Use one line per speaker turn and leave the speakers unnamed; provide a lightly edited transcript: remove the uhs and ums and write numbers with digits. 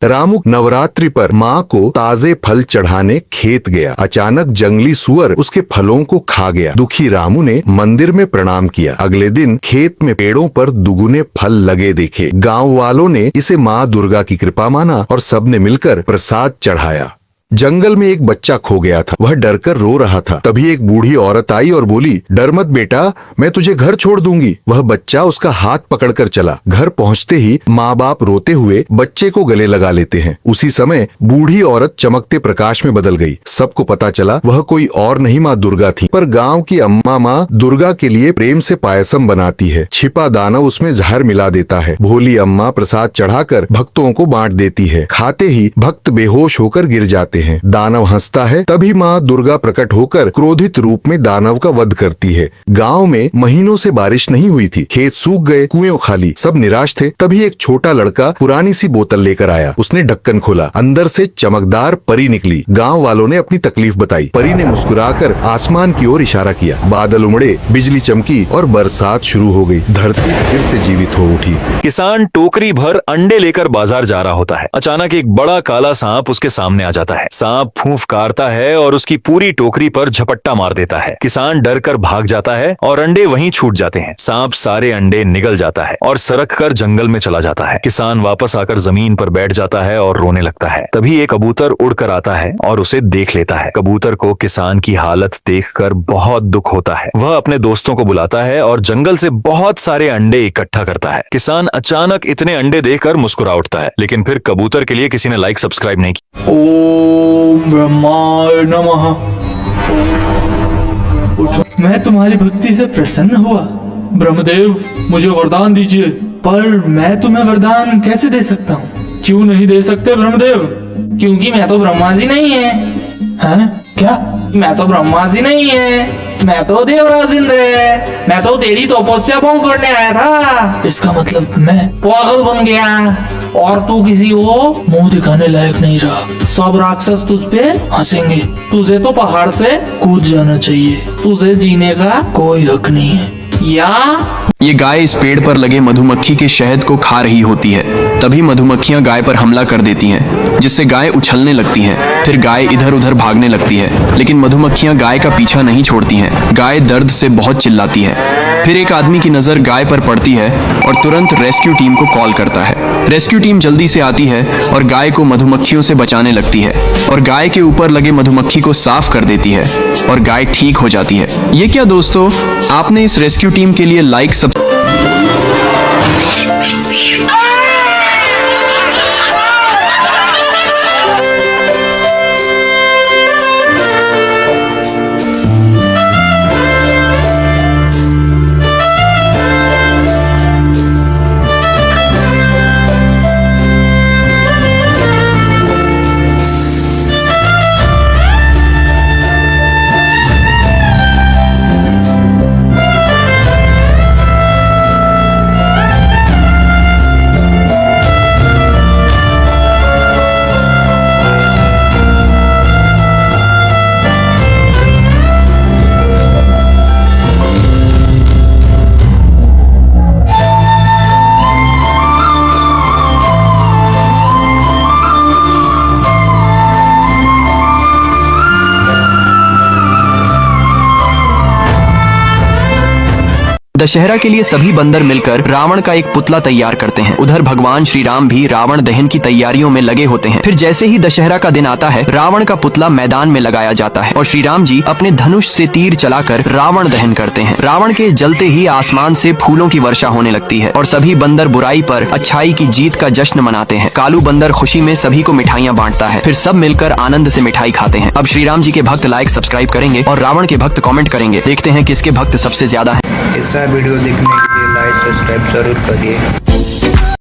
रामू नवरात्रि पर माँ को ताजे फल चढ़ाने खेत गया। अचानक जंगली सुअर उसके फलों को खा गया। दुखी रामू ने मंदिर में प्रणाम किया। अगले दिन खेत में पेड़ों पर दुगुने फल लगे देखे। गांव वालों ने इसे माँ दुर्गा की कृपा माना और सबने मिलकर प्रसाद चढ़ाया। जंगल में एक बच्चा खो गया था। वह डरकर रो रहा था। तभी एक बूढ़ी औरत आई और बोली, डर मत बेटा, मैं तुझे घर छोड़ दूंगी। वह बच्चा उसका हाथ पकड़कर चला। घर पहुंचते ही माँ बाप रोते हुए बच्चे को गले लगा लेते हैं। उसी समय बूढ़ी औरत चमकते प्रकाश में बदल गई। सबको पता चला वह कोई और नहीं माँ दुर्गा थी, पर गाँव की अम्मा माँ दुर्गा के लिए प्रेम से पायसम बनाती है। छिपा दानव उसमें जहर मिला देता है। भोली अम्मा प्रसाद चढ़ाकर भक्तों को बांट देती है। खाते ही भक्त बेहोश होकर गिर जाते हैं। दानव हंसता है। तभी माँ दुर्गा प्रकट होकर क्रोधित रूप में दानव का वध करती है। गांव में महीनों से बारिश नहीं हुई थी। खेत सूख गए, कुएं खाली, सब निराश थे। तभी एक छोटा लड़का पुरानी सी बोतल लेकर आया। उसने ढक्कन खोला। अंदर से चमकदार परी निकली। गांव वालों ने अपनी तकलीफ बताई। परी ने मुस्कुराकर आसमान की ओर इशारा किया। बादल उमड़े, बिजली चमकी और बरसात शुरू हो गई। धरती फिर से जीवित हो उठी।
किसान टोकरी भर अंडे लेकर बाजार जा रहा होता है। अचानक एक बड़ा काला सांप उसके सामने आ जाता है। सांप फूंफकारता है और उसकी पूरी टोकरी पर झपट्टा मार देता है। किसान डर कर भाग जाता है और अंडे वहीं छूट जाते हैं। सांप सारे अंडे निगल जाता है और सरक कर जंगल में चला जाता है। किसान वापस आकर जमीन पर बैठ जाता है और रोने लगता है। तभी एक कबूतर उड़कर आता है और उसे देख लेता है। कबूतर को किसान की हालत देखकर बहुत दुख होता है। वह अपने दोस्तों को बुलाता है और जंगल से बहुत सारे अंडे इकट्ठा करता है। किसान अचानक इतने अंडे देखकर मुस्कुरा उठता है, लेकिन फिर कबूतर के लिए किसी ने लाइक सब्सक्राइब नहीं किया।
ओम ब्रह्माय नमः। मैं तुम्हारी भक्ति से प्रसन्न हुआ। ब्रह्मदेव, मुझे वरदान दीजिए। पर मैं तुम्हें वरदान कैसे दे सकता हूँ? क्यों नहीं दे सकते ब्रह्मदेव? क्योंकि मैं तो ब्रह्मा जी नहीं है। हैं? क्या? मैं तो ब्रह्मा जी नहीं है, मैं तो देवराज इंद्र है। मैं तो तेरी तपस्या भंग करने आया था। इसका मतलब मैं पागल बन गया और तू किसी को मुंह दिखाने लायक नहीं रहा। सब राक्षस तुझ पे हंसेंगे। तुझे तो पहाड़ से कूद जाना चाहिए। तुझे जीने का कोई हक नहीं है। या
ये गाय इस पेड़ पर लगे मधुमक्खी के शहद को खा रही होती है। तभी मधुमक्खियां गाय पर हमला कर देती हैं, जिससे गाय उछलने लगती है। फिर गाय इधर उधर भागने लगती है, लेकिन मधुमक्खियां गाय का पीछा नहीं छोड़ती हैं। गाय दर्द से बहुत चिल्लाती है। फिर एक आदमी की नजर गाय पर पड़ती है और तुरंत रेस्क्यू टीम को कॉल करता है। रेस्क्यू टीम जल्दी से आती है और गाय को मधुमक्खियों से बचाने लगती है और गाय के ऊपर लगे मधुमक्खी को साफ कर देती है और गाय ठीक हो जाती है। ये क्या दोस्तों, आपने इस रेस्क्यू टीम के लिए लाइक सब दशहरा के लिए सभी बंदर मिलकर रावण का एक पुतला तैयार करते हैं। उधर भगवान श्री राम भी रावण दहन की तैयारियों में लगे होते हैं। फिर जैसे ही दशहरा का दिन आता है, रावण का पुतला मैदान में लगाया जाता है और श्री राम जी अपने धनुष से तीर चलाकर रावण दहन करते हैं। रावण के जलते ही आसमान से फूलों की वर्षा होने लगती है और सभी बंदर बुराई पर अच्छाई की जीत का जश्न मनाते हैं। कालू बंदर खुशी में सभी को मिठाइयाँ बांटता है। फिर सब मिलकर आनंद से मिठाई खाते हैं। अब श्री राम जी के भक्त लाइक सब्सक्राइब करेंगे और रावण के भक्त कॉमेंट करेंगे। देखते हैं किसके भक्त सबसे ज्यादा है।
ऐसा वीडियो देखने के लिए लाइक सब्सक्राइब जरूर करिए।